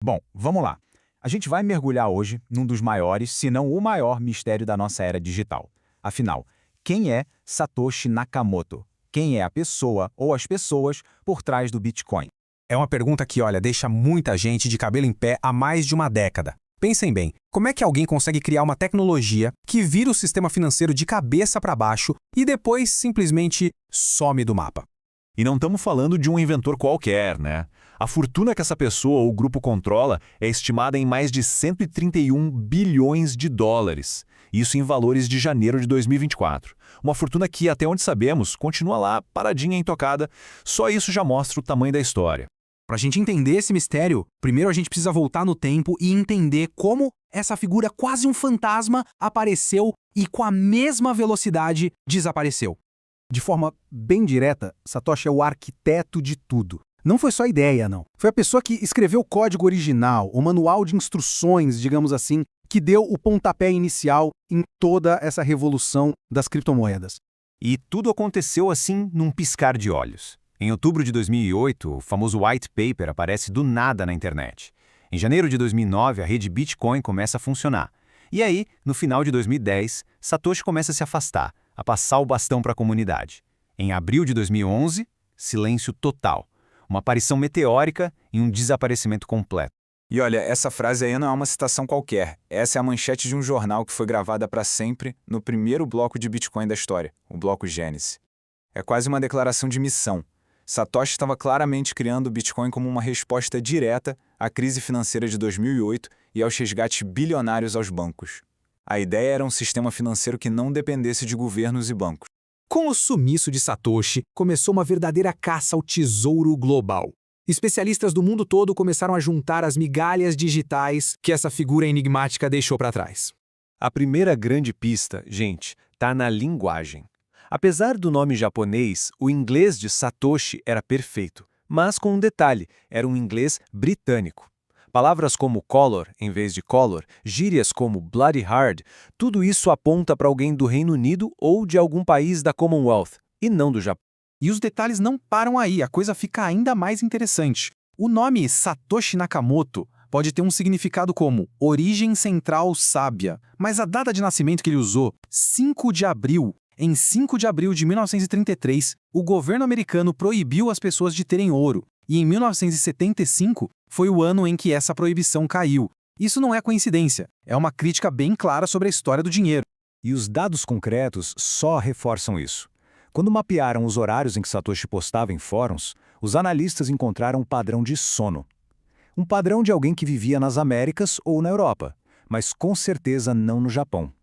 Bom, vamos lá. A gente vai mergulhar hoje num dos maiores, se não o maior mistério da nossa era digital. Afinal, quem é Satoshi Nakamoto? Quem é a pessoa ou as pessoas por trás do Bitcoin? É uma pergunta que, olha, deixa muita gente de cabelo em pé há mais de uma década. Pensem bem, como é que alguém consegue criar uma tecnologia que vira o sistema financeiro de cabeça para baixo e depois simplesmente some do mapa? E não estamos falando de um inventor qualquer, né? A fortuna que essa pessoa ou grupo controla é estimada em mais de 131 bilhões de dólares. Isso em valores de janeiro de 2024. Uma fortuna que, até onde sabemos, continua lá, paradinha, intocada. Só isso já mostra o tamanho da história. Para a gente entender esse mistério, primeiro a gente precisa voltar no tempo e entender como essa figura quase um fantasma apareceu e com a mesma velocidade desapareceu. De forma bem direta, Satoshi é o arquiteto de tudo. Não foi só ideia, não. Foi a pessoa que escreveu o código original, o manual de instruções, digamos assim, que deu o pontapé inicial em toda essa revolução das criptomoedas. E tudo aconteceu assim num piscar de olhos. Em outubro de 2008, o famoso White Paper aparece do nada na internet. Em janeiro de 2009, a rede Bitcoin começa a funcionar. E aí, no final de 2010, Satoshi começa a se afastar, a passar o bastão para a comunidade. Em abril de 2011, silêncio total. Uma aparição meteórica e um desaparecimento completo. E olha, essa frase aí não é uma citação qualquer. Essa é a manchete de um jornal que foi gravada para sempre no primeiro bloco de Bitcoin da história, o bloco Gênesis. É quase uma declaração de missão. Satoshi estava claramente criando o Bitcoin como uma resposta direta à crise financeira de 2008 e aos resgates bilionários aos bancos. A ideia era um sistema financeiro que não dependesse de governos e bancos. Com o sumiço de Satoshi, começou uma verdadeira caça ao tesouro global. Especialistas do mundo todo começaram a juntar as migalhas digitais que essa figura enigmática deixou para trás. A primeira grande pista, gente, está na linguagem. Apesar do nome japonês, o inglês de Satoshi era perfeito, mas com um detalhe, era um inglês britânico. Palavras como color em vez de color, gírias como bloody hard, tudo isso aponta para alguém do Reino Unido ou de algum país da Commonwealth, e não do Japão. E os detalhes não param aí, a coisa fica ainda mais interessante. O nome Satoshi Nakamoto pode ter um significado como origem central sábia, mas a data de nascimento que ele usou, 5 de abril, em 5 de abril de 1933, o governo americano proibiu as pessoas de terem ouro, e em 1975 foi o ano em que essa proibição caiu. Isso não é coincidência, é uma crítica bem clara sobre a história do dinheiro. E os dados concretos só reforçam isso. Quando mapearam os horários em que Satoshi postava em fóruns, os analistas encontraram um padrão de sono. Um padrão de alguém que vivia nas Américas ou na Europa, mas com certeza não no Japão.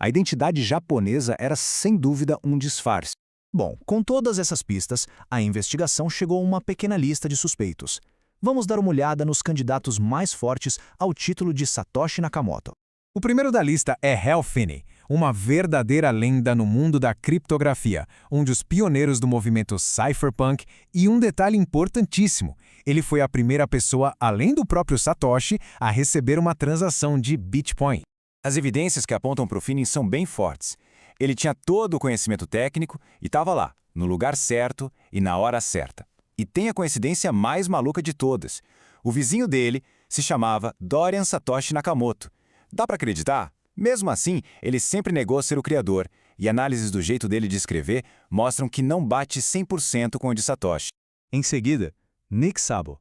A identidade japonesa era sem dúvida um disfarce. Bom, com todas essas pistas, a investigação chegou a uma pequena lista de suspeitos. Vamos dar uma olhada nos candidatos mais fortes ao título de Satoshi Nakamoto. O primeiro da lista é Hal Finney, uma verdadeira lenda no mundo da criptografia, um dos pioneiros do movimento cypherpunk e um detalhe importantíssimo, ele foi a primeira pessoa, além do próprio Satoshi, a receber uma transação de Bitcoin. As evidências que apontam para o Finney são bem fortes. Ele tinha todo o conhecimento técnico e estava lá, no lugar certo e na hora certa. E tem a coincidência mais maluca de todas. O vizinho dele se chamava Dorian Satoshi Nakamoto. Dá para acreditar? Mesmo assim, ele sempre negou ser o criador, e análises do jeito dele de escrever mostram que não bate 100% com o de Satoshi. Em seguida, Nick Szabo.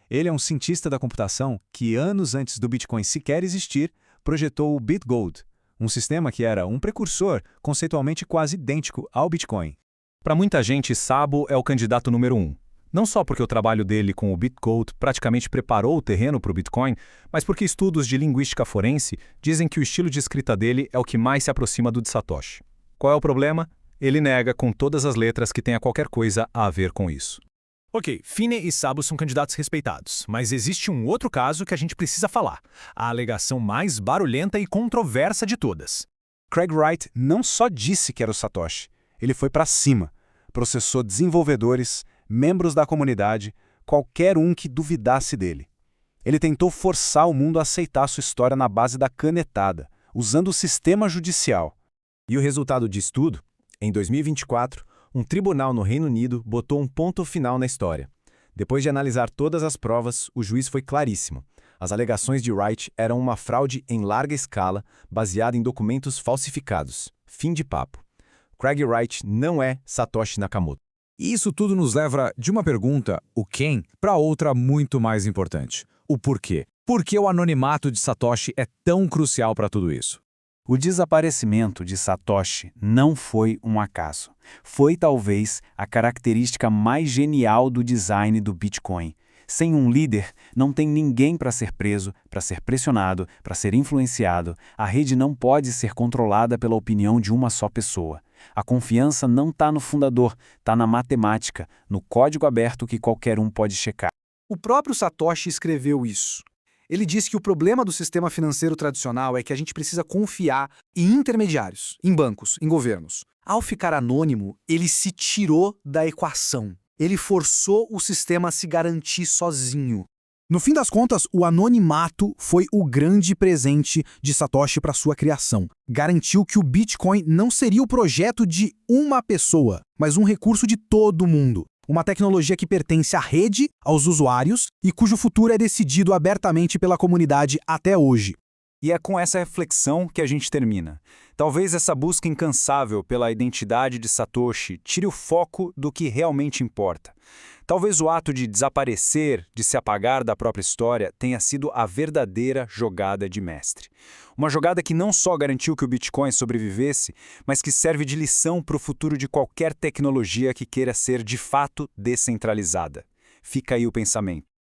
Ele é um cientista da computação que, anos antes do Bitcoin sequer existir, projetou o BitGold, um sistema que era um precursor conceitualmente quase idêntico ao Bitcoin. Para muita gente, Szabo é o candidato número 1. Não só porque o trabalho dele com o BitGold praticamente preparou o terreno para o Bitcoin, mas porque estudos de linguística forense dizem que o estilo de escrita dele é o que mais se aproxima do de Satoshi. Qual é o problema? Ele nega com todas as letras que tenha qualquer coisa a ver com isso. Ok, Finney e Szabo são candidatos respeitados, mas existe um outro caso que a gente precisa falar, a alegação mais barulhenta e controversa de todas. Craig Wright não só disse que era o Satoshi, ele foi para cima, processou desenvolvedores, membros da comunidade, qualquer um que duvidasse dele. Ele tentou forçar o mundo a aceitar sua história na base da canetada, usando o sistema judicial. E o resultado disso tudo? Em 2024, um tribunal no Reino Unido botou um ponto final na história. Depois de analisar todas as provas, o juiz foi claríssimo. As alegações de Wright eram uma fraude em larga escala, baseada em documentos falsificados. Fim de papo. Craig Wright não é Satoshi Nakamoto. E isso tudo nos leva de uma pergunta, o quem, para outra muito mais importante. O porquê. Por que o anonimato de Satoshi é tão crucial para tudo isso? O desaparecimento de Satoshi não foi um acaso. Foi talvez a característica mais genial do design do Bitcoin. Sem um líder, não tem ninguém para ser preso, para ser pressionado, para ser influenciado. A rede não pode ser controlada pela opinião de uma só pessoa. A confiança não está no fundador, está na matemática, no código aberto que qualquer um pode checar. O próprio Satoshi escreveu isso. Ele disse que o problema do sistema financeiro tradicional é que a gente precisa confiar em intermediários, em bancos, em governos. Ao ficar anônimo, ele se tirou da equação. Ele forçou o sistema a se garantir sozinho. No fim das contas, o anonimato foi o grande presente de Satoshi para sua criação. Garantiu que o Bitcoin não seria o projeto de uma pessoa, mas um recurso de todo mundo. Uma tecnologia que pertence à rede, aos usuários e cujo futuro é decidido abertamente pela comunidade até hoje. E é com essa reflexão que a gente termina. Talvez essa busca incansável pela identidade de Satoshi tire o foco do que realmente importa. Talvez o ato de desaparecer, de se apagar da própria história, tenha sido a verdadeira jogada de mestre. Uma jogada que não só garantiu que o Bitcoin sobrevivesse, mas que serve de lição para o futuro de qualquer tecnologia que queira ser de fato descentralizada. Fica aí o pensamento.